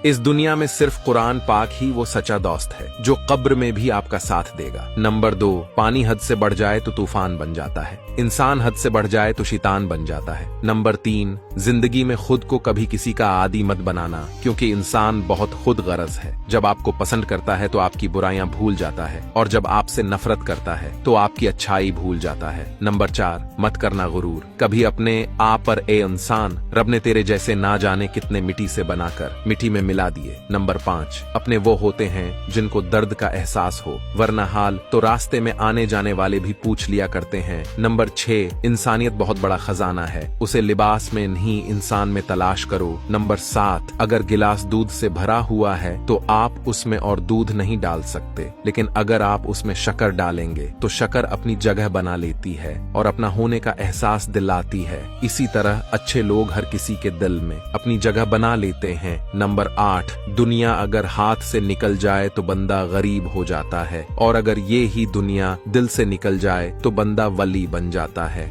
इस दुनिया में सिर्फ कुरान पाक ही वो सच्चा दोस्त है जो कब्र में भी आपका साथ देगा। नंबर 2, पानी हद से बढ़ जाए तो तूफान बन जाता है, इंसान हद से बढ़ जाए तो शैतान बन जाता है। नंबर 3, जिंदगी में खुद को कभी किसी का आदी मत बनाना, क्योंकि इंसान बहुत खुद गरज है। जब आपको पसंद करता है तो आपकी बुराइयां भूल जाता है, और जब आपसे नफरत करता है तो आपकी अच्छाई भूल जाता है। नंबर 4, मत करना गुरूर, कभी अपने आप पर ए इंसान, रब ने तेरे जैसे ना जाने कितने मिट्टी से बनाकर मिट्टी में मिला दिए। नंबर 5, अपने वो होते हैं जिनको दर्द का एहसास हो, वरना हाल तो रास्ते में आने जाने वाले भी पूछ लिया करते हैं। नंबर 6, इंसानियत बहुत बड़ा खजाना है, उसे लिबास में नहीं इंसान में तलाश करो। नंबर 7, अगर गिलास दूध से भरा हुआ है तो आप उसमें और दूध नहीं डाल सकते, लेकिन अगर आप उसमें शक्कर डालेंगे तो शक्कर अपनी जगह बना लेती है और अपना होने का एहसास दिलाती है। इसी तरह अच्छे लोग हर किसी के दिल में अपनी जगह बना लेते हैं। नंबर 8, दुनिया अगर हाथ से निकल जाए तो बंदा गरीब हो जाता है, और अगर ये ही दुनिया दिल से निकल जाए तो बंदा वली बन जाता है।